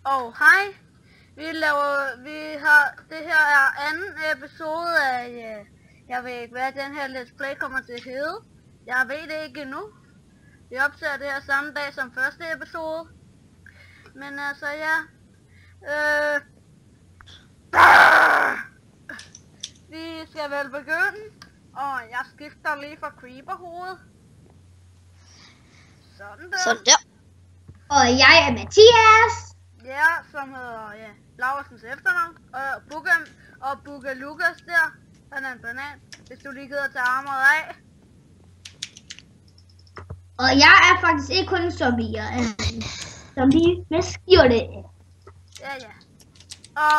Og hej. Det her er anden episode af, jeg ved ikke hvad den her Let's Play kommer til at hedde. Jeg ved det ikke endnu. Vi optager det her samme dag som første episode. Men altså ja. Vi skal vel begynde. Og jeg skifter lige fra creeperhovedet. Sådan der. Sådan der. Og jeg er Mathias. Ja, som hedder Laursens efternavn. Og Bugga Lukas der. Han er en banan. Hvis du lige gider tage armeret af. Og jeg er faktisk ikke kun en zombie. Jeg er en zombie med skjorte. Ja. Og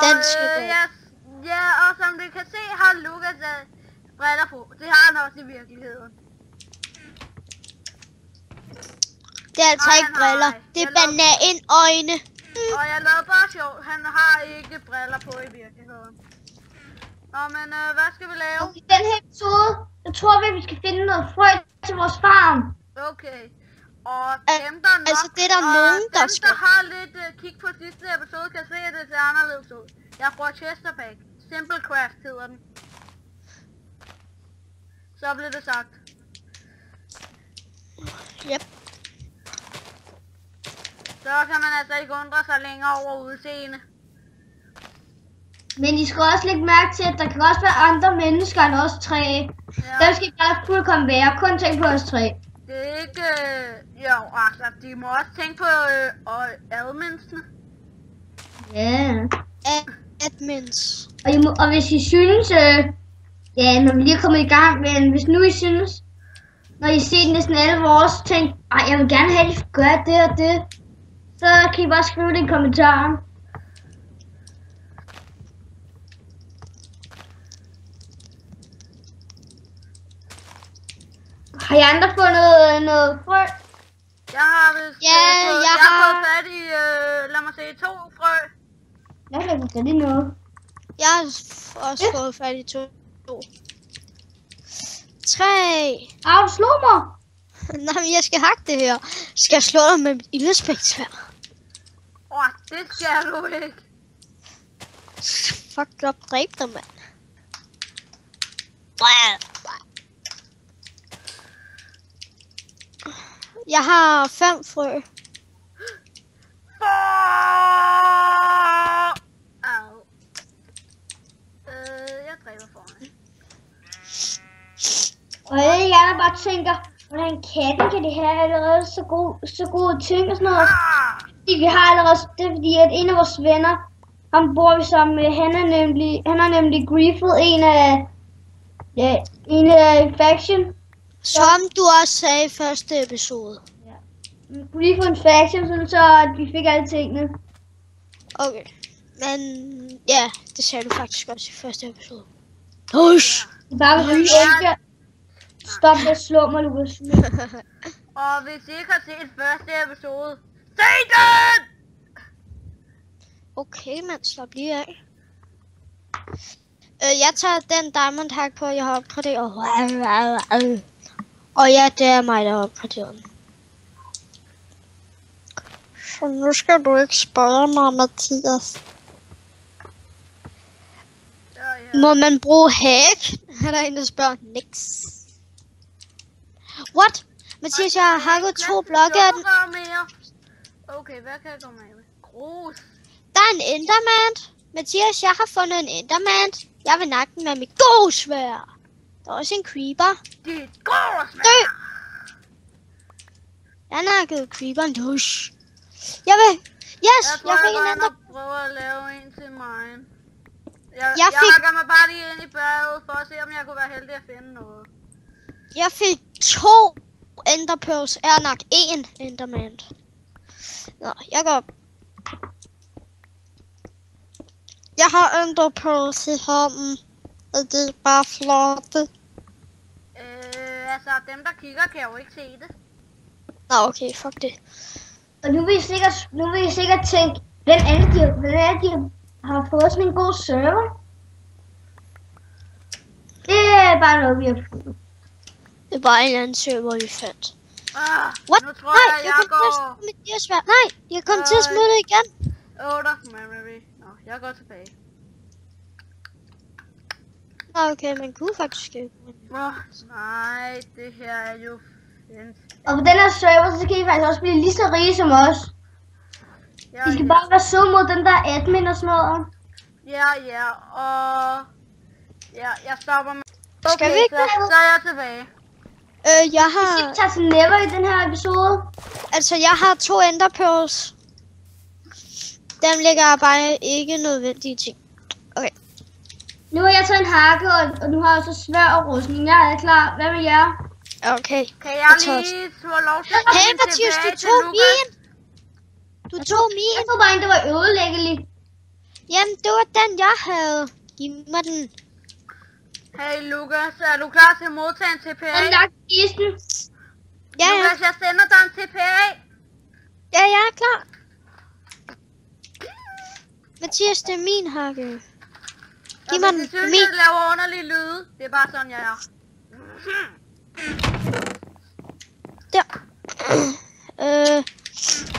og som du kan se, har Lukas briller på. Det har han også i virkeligheden. Det er altså ikke briller. Det er bananøjne. Og jeg lavede bare sjov. Han har ikke briller på i virkeligheden. Nå, men hvad skal vi lave? I den her episode, jeg tror vi skal finde noget frø til vores farm. Okay. Og dem der nok, altså det er der nogen, der skal. Der har lidt kig på sidste episode, kan se, at det ser anderledes ud. Jeg bruger Chesterpack. Simple Craft hedder den. Så blev det sagt. Yep. Så kan man altså ikke undre sig længere over udseende. Men I skal også lægge mærke til, at der kan også være andre mennesker end os tre. Ja. Dem skal ikke fuldkommen være. Kun tænk på os tre. Det er ikke... jo, altså, de må også tænke på adminsene. Ja. Admins. Og hvis I synes... ja, når vi lige er kommet i gang, men hvis nu I synes... Når I ser næsten alle vores ting... Ej, jeg vil gerne have, at I gør det og det. Så kan I bare skrive det i kommentaren. Har I andre fundet noget frø? Jeg har vist jeg har fået fat i, lad mig se, 2 frø. Jeg har fået fat i noget. Jeg har også fået fat i 2. 3. Du slog mig. Nej, men jeg skal hakke det her. Skal jeg slå dig med mit ildespæksvær? Det skal du ikke. Fuck op, dræb dig, mand. Jeg har 5 frø. Jeg dræber for mig. Og jeg bare tænker, hvordan katten kan det have allerede så gode ting og sådan noget. Fordi vi har allerede, det er fordi at en af vores venner, ham bor vi sammen med, han har nemlig griefet en af faction. Som du også sagde i første episode. Ja. Griefet en faction, sådan så at vi fik alle tingene. Okay. Men ja, det sagde du faktisk også i første episode. Hush! Det er bare hvis du ikke stop med at slå mig, Lukas. Og hvis I ikke har set første episode, se den! Okay, mand, slap lige af. Jeg tager den diamond hack på, jeg har opgraderet. Og ja, det er mig, der har opgraderet den. Så nu skal du ikke spørge mig, Mathias. Ja. Må man bruge hack? Han er en, der spørger. Niks. What? Mathias, jeg har hacket 2 blokke af den. Okay, hvad kan jeg gå med? Grus. Der er en enderman. Mathias, jeg har fundet en enderman. Jeg vil nakke den med mit gode sværd. Der er også en creeper. Dit gode sværd. Dø! Jeg nakkede creeperen. Hush. Jeg vil... Yes, jeg fik en ender. Jeg prøver at lave en til mig. Jeg hakker mig bare lige ind i bjerget for at se, om jeg kunne være heldig at finde noget. Jeg fik 2 enderpearls. Jeg har nok 1 enderman. Nå, jeg går op. Jeg har enderpearls i hånden. Og det er bare flotte. Altså dem der kigger kan jo ikke se det. Nå, okay, fuck det. Og nu vil I sikkert tænke, hvem er de har fået sådan en god server? Det er bare noget, vi har fundet. Det er bare en eller anden server, vi fandt. What? What? Nu tror Nej, jeg kom til at smide det igen. 8 memory. Nå, jeg går tilbage. Okay, man kunne faktisk ikke. Nej, det her er jo fint. Og på den her server, så kan I faktisk også blive lige så rige som os. Ja, I skal bare være søde mod den der admin og sådan noget. ja, og... Ja, jeg stopper med... Skal vi ikke så er jeg tilbage. Jeg Vi skal har... ikke tage til never i den her episode. Altså, jeg har 2 ender pearls. Dem lægger jeg bare ikke nødvendige ting. Okay. Nu har jeg taget en hakke, og nu har jeg så svær og rustning. Jeg er klar. Hvad med jer? Okay. Kan jeg lige få lov til at Hey, vende Mathias, tilbage du til tog Lukas? min! Du tog min! Jeg tror bare, det var ødelæggelig. Jamen, det var den, jeg havde. Giv mig den. Hey Lukas, er du klar til at modtage en TPA? Den lagt i kisten. Ja, ja. Lukas, jeg sender dig en TPA. Ja, jeg er klar. Mathias, det er min hakke. Giv mig den. Hvis I synes, Min. jeg laver underlige lyde, det er bare sådan, jeg er. Der.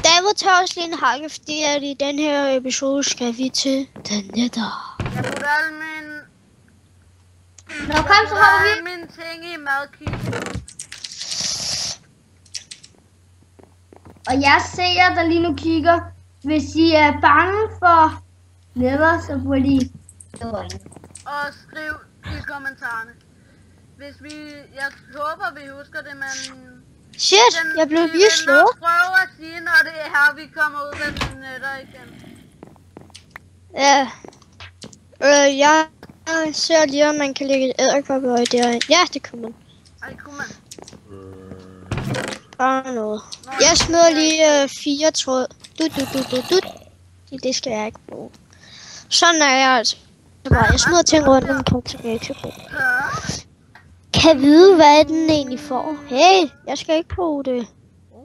David tager også lige en hakke, fordi at i den her episode skal vi til den netter. Jeg putter alle mine... Nå, kom, så hopper vi. alle mine ting i madkisten. Og jeg ser, der lige nu kigger. Hvis I er bange for never, så får I... Og skriv i kommentarerne. Hvis vi... Jeg håber, vi husker det, men... Shit, jeg blev lige slået. Vi vil nok prøve at sige, når det er her, vi kommer ud af den netter igen. Ja. Jeg ser lige, om man kan lægge et edderkoppeøje derind. Ja, det kunne man. Ej, kunne man? Bare noget. Jeg smider lige 4 tråd. Det skal jeg ikke bruge. Sådan er jeg altså. Jeg smider ting rundt omkring tilbage til bruge. Kan vide, hvad den egentlig får. Hey, jeg skal ikke bruge det.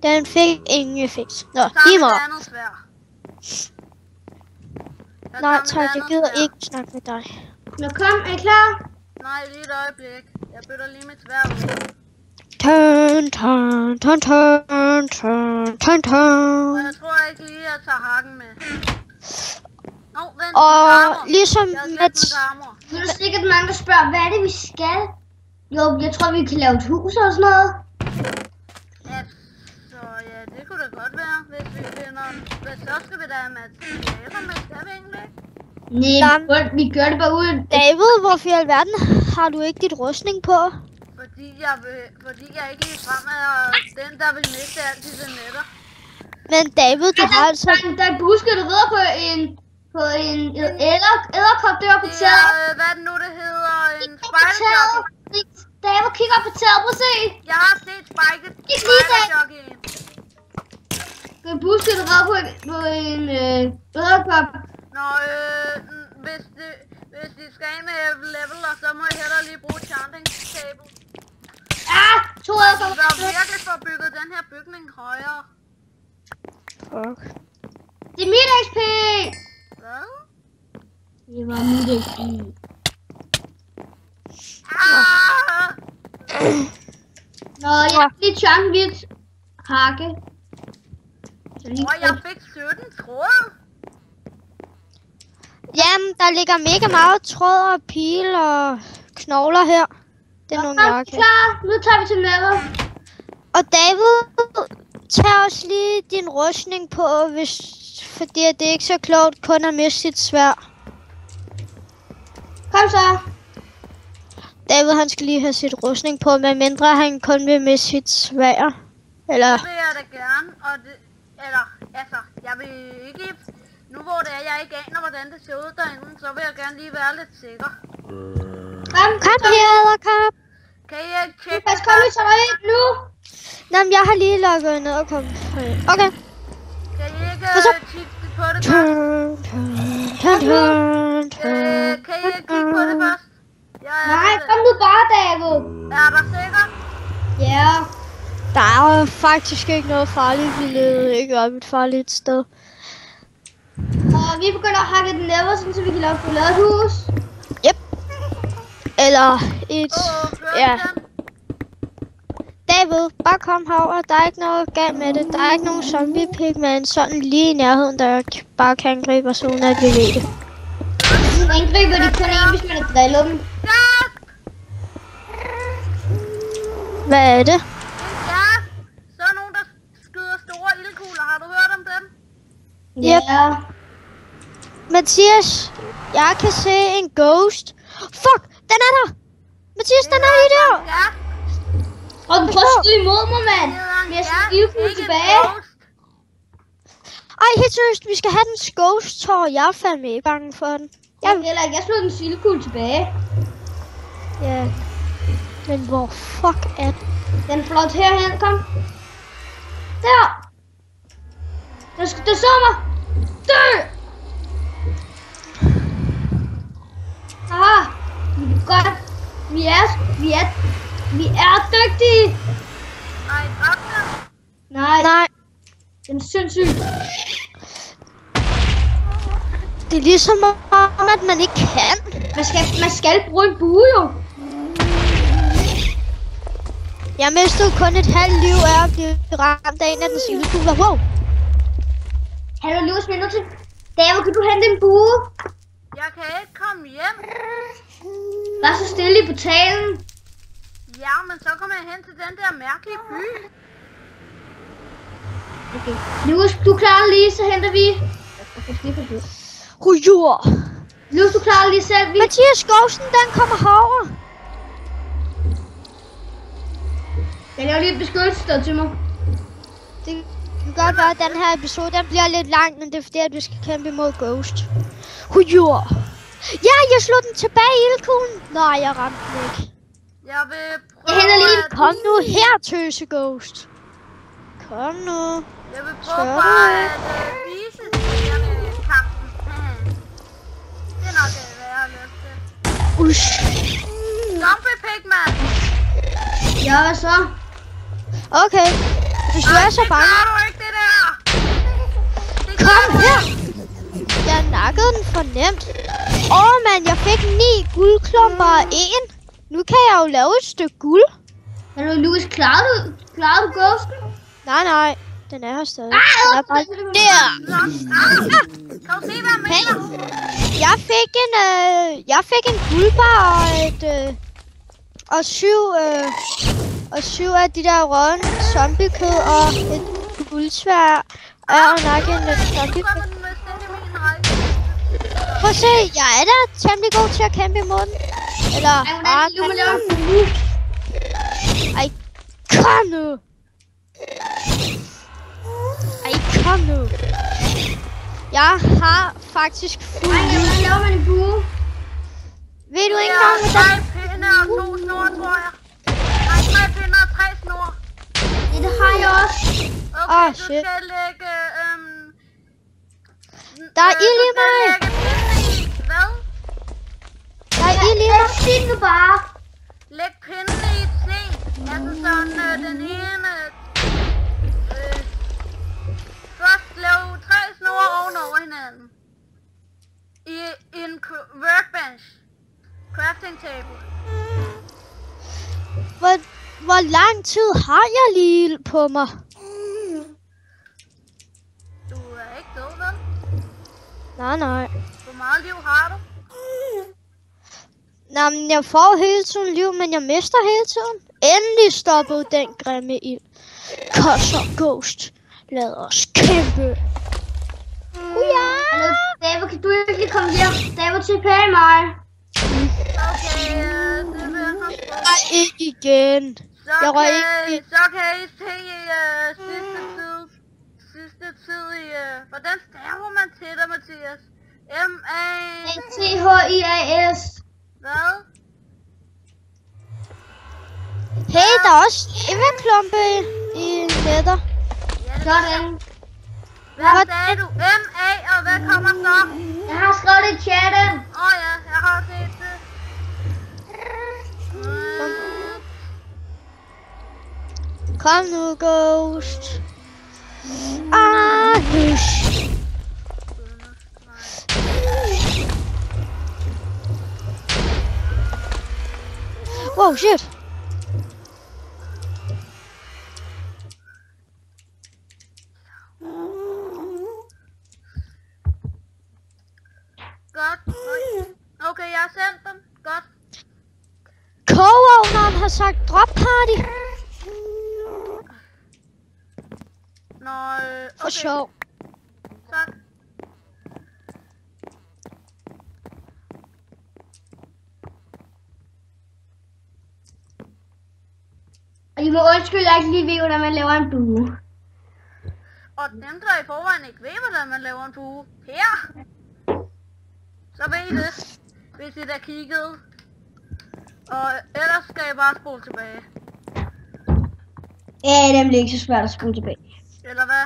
Den fik ingen effekt. Nå, giv mig. Nej, tak, jeg gider ikke snakke med dig. Nå, kom, er I klar? Nej, lige et øjeblik. Jeg bytter lige mit sværd ud. Turn, turn, turn, turn, turn, turn, turn. Og jeg tror ikke lige, jeg tager hakken med. Nå, vent, Og ligesom jeg har med... glemt min armor. Nu er der sikkert mange, der spørger, hvad er det, vi skal? Jo, jeg tror, vi kan lave et hus og sådan noget. Ja, så ja, det kunne da godt være, hvis vi finder... Men så skal vi da have materialer med, skal vi egentlig? Nej, vi gør det bare ud. David, hvorfor i alverden har du ikke dit rustning på? Fordi jeg ikke lige frem er den, der vil miste alt disse netter. Men David, du har altså... Der er et buske, der rider på en edderkop der på Det taget. er, hvad det nu det hedder, en spejderjockey. David, kig op på taget, prøv at se. Jeg har set spejderjockey. Der er et buske, der rider på en edderkop. Nå, hvis de skal af med leveler, så må jeg hellere lige bruge chanting table. Ah, 2 Vi edderkopper. bør virkelig få bygget den her bygning højere. Fuck. Det er mit XP. Hvad? Det var mit XP. Ah! Nå, jeg har lige chunk mit hakke. Og jeg fik 17 tråde. Jamen, der ligger mega meget tråd og pil og knogler her. Det er nogle jakke. Klar, nu tager vi til never. Og David, tag også lige din rustning på, fordi det er ikke så klogt kun at miste sit sværd. Kom så. David, han skal lige have sit rustning på, medmindre han kun vil miste sit sværd. Eller... Det vil jeg da gerne, og det, jeg vil ikke, nu hvor det er, jeg ikke aner, hvordan det ser ud derinde, så vil jeg gerne lige være lidt sikker. Kom her, Edderkop. Kan I ikke tjekke Pas, kom vi så ind nu. Nå, men jeg har lige lukket ned og kommet herind. Okay. Kan I ikke så? kigge på det først? Turn, turn, turn, turn. Kan I ikke kigge på det først? Nej, kom nu bare, David. Er der sikker? Ja. Der er faktisk ikke noget farligt. Vi leder ikke op et farligt sted. Og vi begynder at hakke den never, så vi kan lave et hus. Yep. Eller et... Ja. bagved. Bare kom herover. Der er ikke noget galt med det. Der er ikke nogen zombie pigman sådan lige i nærheden, der bare kan angribe os uden at vi ved det. Så angriber de kun en, hvis man har drillet dem. Hvad er det? Ja, så er nogen, der skyder store ildkugler. Har du hørt om dem? Ja. Mathias, jeg kan se en ghost. Fuck, den er der. Mathias, den er lige der. Ja, Og den prøver at skyde imod mig, mand. Vi har sådan en ildkugle tilbage. Ej, helt seriøst, vi skal have den ghost, tror jeg. Er fandme ikke bange for den. Jeg vil heller ikke. Jeg slog den ildkugle tilbage. Ja. Men hvor fuck er den? Den er flot herhen, kom. Der. Den så mig. Dø. Aha. Vi er godt. Vi er dygtige. nej, doktor. Nej. Den er sindssyg. Det er ligesom om, at man ikke kan. Man skal bruge en bue, jo. Jeg mistede kun et halvt liv af at blive ramt af en af den ildkugler. Wow. Hallo, Louis, vi er nødt til. David, kan du hente en bue? Jeg kan ikke komme hjem. Vær så stille i portalen. Ja, men så kommer jeg hen til den der mærkelige by. Okay. Louis, du klarer det lige, så henter vi. Hujur. Louis, du klarer det lige selv. Mathias Skovsen, den kommer herover. Jeg laver lige et beskyttelsessted til mig. Det kan godt være, at den her episode den bliver lidt lang, men det er fordi, at vi skal kæmpe imod Ghost. Hujur. Ja, jeg slog den tilbage i ildkuglen. Nej, jeg ramte den ikke. Jeg vil prøve Jeg henter lige at... Kom nu her, tøse Ghost. Kom nu. Jeg vil prøve bare at vise seerne kampen. Det er nok det, hvad jeg har lyst til. Ush. Zombie Pigman! Ja, hvad så? Okay. Hvis du er så bange. Det klarer du ikke, det der! Kom her. Jeg nakkede den for nemt. Mand, jeg fik 9 guldklumper af 1. Nu kan jeg jo lave et stykke guld. Hallo, Louis, klarer du ghosten? Nej. Den er her stadig. Den er bare der. Kan du se, hvad jeg mener? Jeg fik en guldbar og 7 af de der rådne zombiekød og et guldsværd. Og nok en zombiekød. Prøv at se, jeg er da temmelig god til at kæmpe imod den. Eller Ej, kom nu. Kom nu. Jeg har faktisk fuld. Ej, hvordan laver man en bue? Ved du ikke engang, hvordan? 3 pinde og 2 snore, tror jeg. Nej, 3 pinde og 3 snore. Ja, det har jeg også. Okay, du shit. skal lægge... Der er ild i mig. Hvad? Der er ild i mig. Sig nu bare. Læg pinden i et C. Altså sådan den ene... Først lav 3 snore ovenover hinanden. I en workbench. Crafting table. Hvor lang tid har jeg lige ild på mig? Du er ikke død, vel? Nej. Hvor meget liv har du? Nej, men jeg får hele tiden liv, men jeg mister hele tiden. Endelig stoppede den grimme ild. Kom så, Ghost. Lad os kæmpe. Hallo, David, kan du ikke lige komme hjem? David, TP mig. Okay, det vil jeg nok prøve. Nej, ikke igen. Så kan I se sidste tid i... Hvordan staver man til dig, Mathias? Thias. Hvad? Hey, der er også klumpe i netter. Sådan. Hvad sagde du? M-A, og hvad kommer så? Jeg har skrevet det i chatten. Ja, jeg har set det. Kom nu, Ghost. Hush. Wow, shit. godt. Okay, jeg har sendt dem. Godt. Kogeovneren har sagt drop party. Nå, For okay. sjov. Tak. Og I må undskylde, at jeg ikke lige ved, hvordan man laver en bue. Og dem, der i forvejen ikke ved, hvordan man laver en bue. Her. Så ved I det. Hvis I da kiggede. Og ellers skal I bare spole tilbage. Ja, det bliver ikke så svært at spole tilbage. Eller hvad?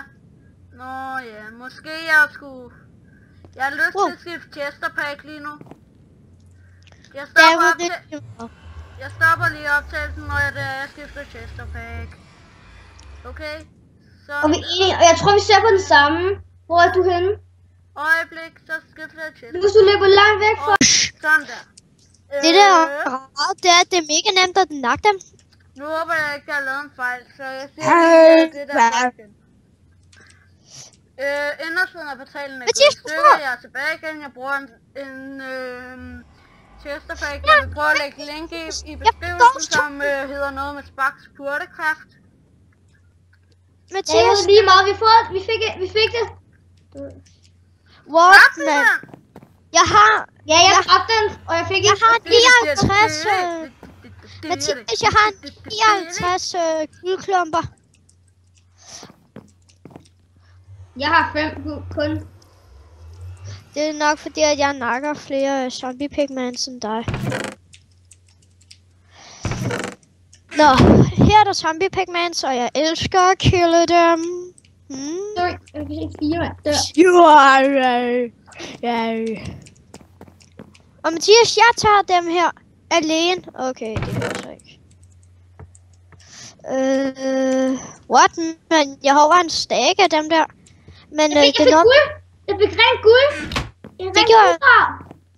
Nå ja, måske jeg skulle... Jeg har lyst til at skifte Chester Pack lige nu. Jeg stopper lige optagelsen, når jeg skifter Chester Pack. Okay? Så... Og vi er enige, og jeg tror, vi ser på den samme. Hvor er du henne? Øjeblik, så skifter jeg Chester. Hvis du løber langt væk fra... Sådan der. Det der det er mega nemt at nakke dem. Nu håber jeg ikke, jeg har lavet en fejl, så jeg siger det der fejl. Indersiden af portalen er gået i stykker, jeg er tilbage igen. Jeg bruger en Chesterpack. Jeg vil prøve at lægge link i beskrivelsen, som hedder noget med Sparks Purtekraft. Mathias, lige meget, vi fik det. What, man? Jeg har... Ja, jeg dræbte den, og jeg fik Jeg har 59... Mathias, jeg har 59 guldklumper. Jeg har 5 kun. Det er nok fordi, at jeg nakker flere zombie pigments end dig. Nå, her er der zombie pigments, og jeg elsker at kille dem. Sorry, jeg kan se 4 mand dør. Og Mathias, jeg tager dem her alene. Okay, det gør så ikke. What? Men jeg har over en stack af dem der. Men jeg fik guld. Jeg fik rent guld. Det gjorde jeg.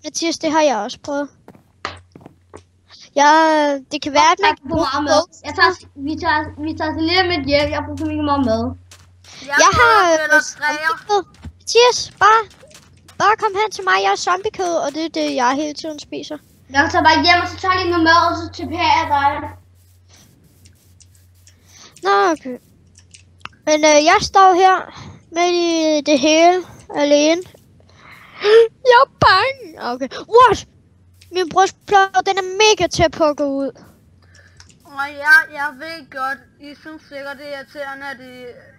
Mathias, det har jeg også prøvet. Ja, det kan være, at man kan bruge mad. Vi tager til lidt med hjem. Jeg bruger ikke meget mad. Jeg har Mathias, bare kom hen til mig. Jeg er zombiekød, og det er det, jeg hele tiden spiser. Jeg tager bare hjem, og så tager jeg lige noget mad, og så tilbage af dig. Nå, okay. Men jeg står her med det hele alene. Jeg er bange. Okay. What? Min brystplade, den er mega tæt på at gå ud. Og jeg ved godt, I synes sikkert det er irriterende,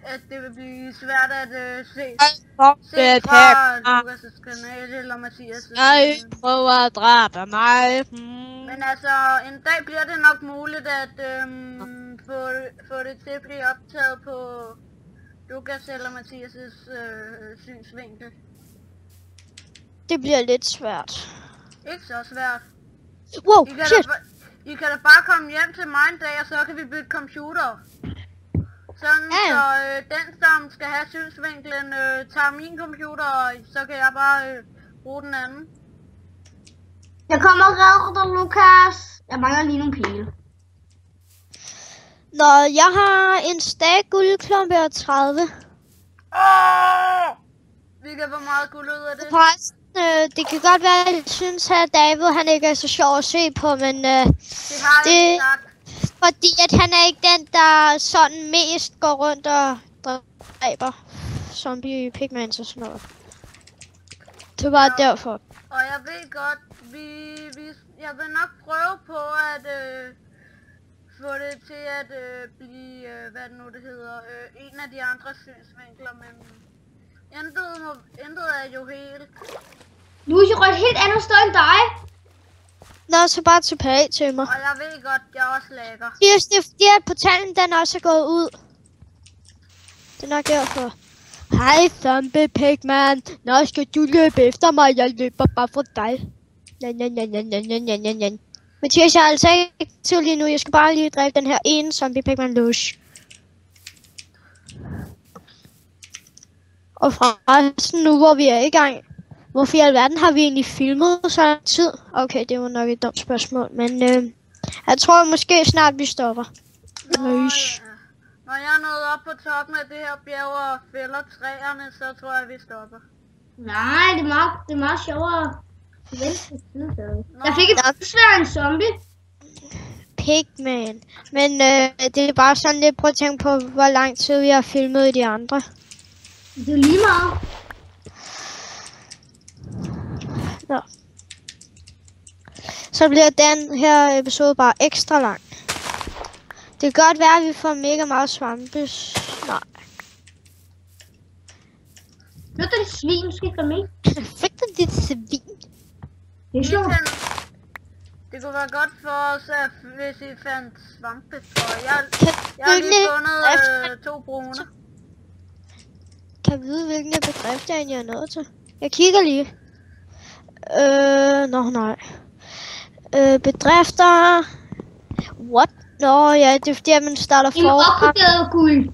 at det vil blive svært at se fra Lukas' kanal eller Mathias'. Nej, prøver at dræbe mig. Men altså, en dag bliver det nok muligt at få det til at blive optaget på Lukas eller Mathias' synsvinkel. Det bliver lidt svært. Ikke så svært. Wow, shit. I kan da bare komme hjem til mig en dag, og så kan vi bytte computer. Sådan, så den, som skal have synsvinklen, tager min computer, og så kan jeg bare bruge den anden. Jeg kommer og redder dig, Lukas. Jeg mangler lige nogle pile. Nå, jeg har en stack guldklumpe og 30. Vi kan få meget guld ud af det. Det kan godt være, at jeg synes, at David han ikke er så sjov at se på, men det fordi at han er ikke den, der sådan mest går rundt og dræber zombie pigments og sådan noget. Det var derfor. Og jeg ved godt, jeg vil nok prøve på at få det til at blive, hvad det nu det hedder, en af de andre synsvinkler, men intet er jo helt. Nu er jeg et helt andet sted end dig. Nå, så bare tilbage til mig. Og jeg ved godt, jeg også lækker. Det er fordi, at portalen den også er gået ud. Det er nok derfor. Hej, zombie pigman. Nå, skal du løbe efter mig? Jeg løber bare for dig. Mathias, jeg er altså ikke til lige nu. Jeg skal bare lige dræbe den her ene zombie pigman løs. Og forresten, nu hvor vi er i gang. Hvorfor i alverden har vi egentlig filmet så lang tid? Okay, det var nok et dumt spørgsmål, men jeg tror måske snart vi stopper. Når jeg er nået op på toppen af det her bjerg og fælder træerne, så tror jeg vi stopper. Nej, det er meget sjovere. Jeg fik et svær en zombie. Pigman. Men det er bare sådan lidt, prøv at tænke på, hvor lang tid vi har filmet i de andre. Det er lige meget. Nå. Så bliver den her episode bare ekstra lang. Det kan godt være, at vi får mega meget svampes. Nej. Nu er det svin, du skal ikke være med. Fik du dit svin? Det er sjovt. Det kunne være godt for os, hvis I fandt svampe. Og jeg har lige fundet 2 brune. Kan vi vide, hvilken bedrift jeg egentlig er nået til? Jeg kigger lige. Nej. Bedrifter. What? Nå, ja, det er fordi, at man starter En forfra. opgraderet guld.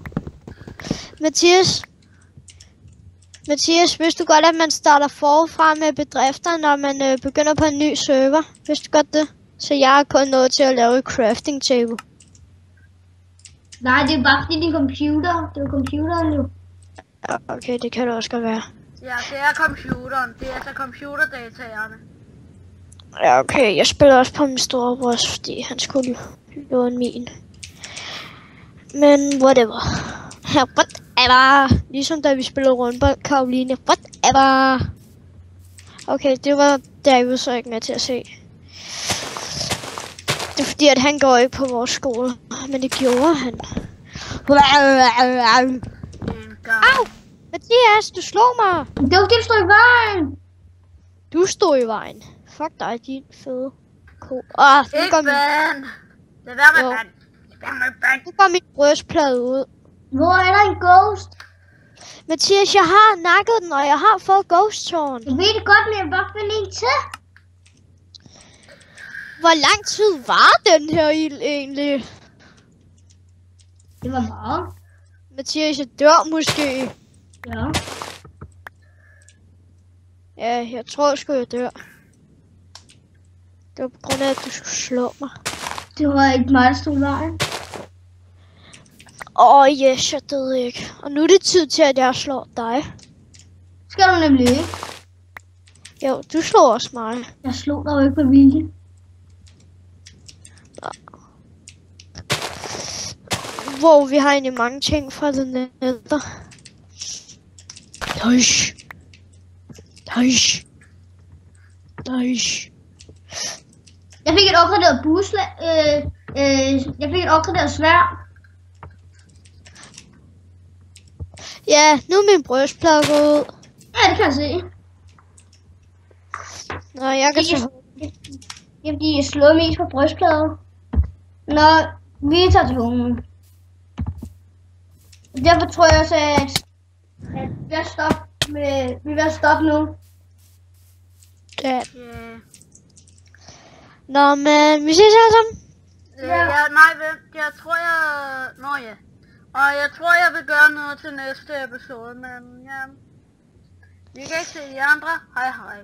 Mathias, vidste du godt, at man starter forfra med bedrifter, når man begynder på en ny server? Vidste du godt det? Så jeg er kun nået til at lave et crafting table. Nej, det er bare fordi din computer. Det er jo computeren nu. Ja, okay, det kan det også godt være. Ja, det er computeren. Det er altså computerdataerne. Ja, okay, jeg spiller også på min storebror, fordi han skulle låne min. Men whatever. Ja, whatever. Ligesom da vi spillede rundbold, Karoline. Whatever. Okay, det var David så ikke med til at se. Det er fordi, at han går ikke på vores skole. Men det gjorde han. Au! Mathias, du slog mig! Det var fordi, du stod i vejen. Du stod i vejen. Fuck dig, din fede ko. Ikke vand! Lad være med vand! Lad være med vand! Nu går min brystplade ud. Hvor er der en ghost? Mathias, jeg har nakket den, og jeg har fået ghost tårn. Jeg ved det godt, men jeg vil bare finde en til. Hvor lang tid var den her ild egentlig? Det var meget. Mathias, jeg dør måske. Ja. Ja, jeg tror sgu, jeg dør. Det var på grund af, at du skulle slå mig. Det var ikke mig, der stod i vejen. Yes, jeg døde ikke. Og nu er det tid til, at jeg slår dig. Skal du nemlig ikke? Jo, du slår også mig. Jeg slog dig jo ikke på vilje. Wow, vi har egentlig mange ting fra den nether. Hush. Jeg fik et opgraderet busle. Jeg fik et opgraderet sværd. Ja, nu er min brystplade gået ud. Ja, det kan jeg se. Nå, jeg kan så... Det er fordi, jeg slår mest på brystpladen. Nå, vi tager til hunden. Derfor tror jeg også, at vi vil stoppe nu. Ja. Nå, men vi ses alle sammen. Jeg tror jeg... Og jeg tror jeg vil gøre noget til næste episode, men ja... Vi kan ikke se de andre. Hej hej.